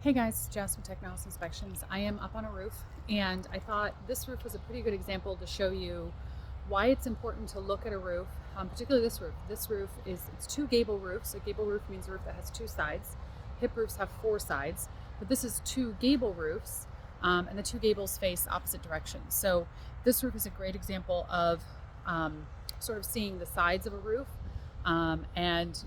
Hey guys, Jess with Technohouse Inspections. I am up on a roof and I thought this roof was a pretty good example to show you why it's important to look at a roof, particularly this roof. This roof it's two gable roofs. A gable roof means a roof that has two sides. Hip roofs have four sides, but this is two gable roofs, and the two gables face opposite directions. So this roof is a great example of sort of seeing the sides of a roof and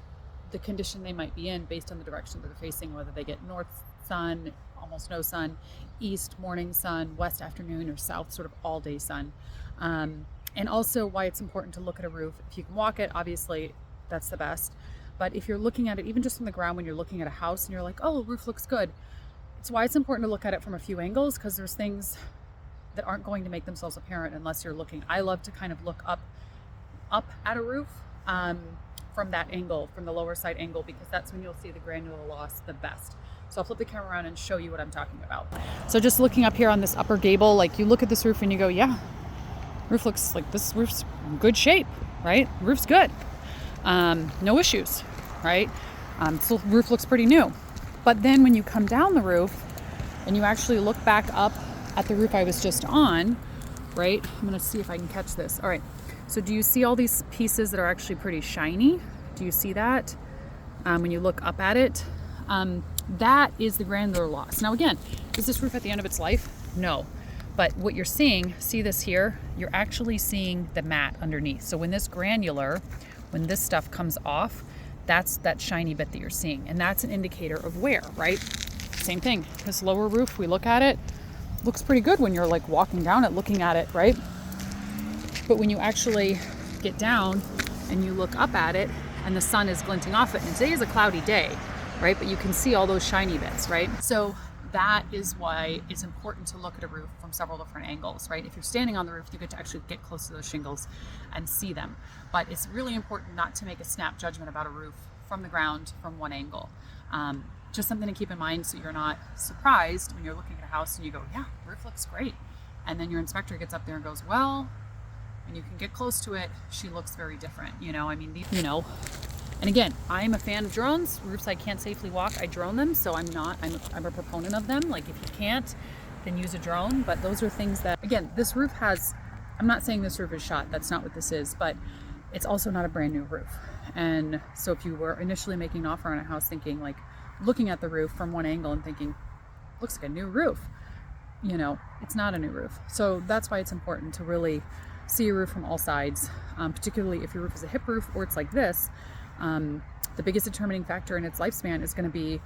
the condition they might be in based on the direction that they're facing, whether they get north sun, almost no sun, east morning sun, west afternoon, or south sort of all day sun. And also why it's important to look at a roof. If you can walk it, obviously that's the best. But if you're looking at it, even just from the ground, when you're looking at a house and you're like, oh, the roof looks good, it's why it's important to look at it from a few angles, because there's things that aren't going to make themselves apparent unless you're looking. I love to kind of look up at a roof from that angle, from the lower side angle, because that's when you'll see the granular loss the best. So I'll flip the camera around and show you what I'm talking about. So just looking up here on this upper gable, like you look at this roof and you go, yeah, roof looks like this roof's in good shape, right? Roof's good. No issues, right? So roof looks pretty new. But then when you come down the roof and you actually look back up at the roof I was just on, right? I'm gonna see if I can catch this. All right. So do you see all these pieces that are actually pretty shiny? Do you see that? When you look up at it, that is the granular loss. Now again, is this roof at the end of its life? No. But what you're seeing, see this here? You're actually seeing the mat underneath. So when this stuff comes off, that's that shiny bit that you're seeing. And that's an indicator of wear, right? Same thing, this lower roof, we look at it, looks pretty good when you're like walking down it, looking at it, right? But when you actually get down and you look up at it and the sun is glinting off it, and today is a cloudy day, right? But you can see all those shiny bits, right? So that is why it's important to look at a roof from several different angles, right? If you're standing on the roof, you get to actually get close to those shingles and see them. But it's really important not to make a snap judgment about a roof from the ground from one angle. Just something to keep in mind so you're not surprised when you're looking at a house and you go, yeah, roof looks great. And then your inspector gets up there and goes, well, when you can get close to it, she looks very different. And again, I'm a fan of drones. Roofs I can't safely walk, I drone them. So I'm a proponent of them. Like if you can't, then use a drone. But those are things that, again, this roof has, I'm not saying this roof is shot. That's not what this is, but it's also not a brand new roof. And so if you were initially making an offer on a house thinking like, looking at the roof from one angle and thinking, looks like a new roof, it's not a new roof. So that's why it's important to really see a roof from all sides, particularly if your roof is a hip roof or it's like this. The biggest determining factor in its lifespan is going to be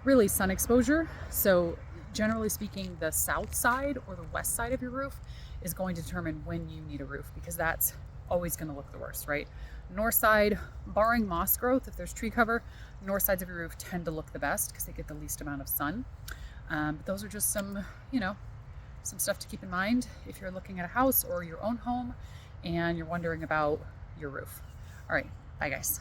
really sun exposure. So generally speaking, the south side or the west side of your roof is going to determine when you need a roof, because that's always going to look the worst, right? North side, barring moss growth, if there's tree cover, north sides of your roof tend to look the best because they get the least amount of sun. But those are just some stuff to keep in mind if you're looking at a house or your own home and you're wondering about your roof. All right, bye guys.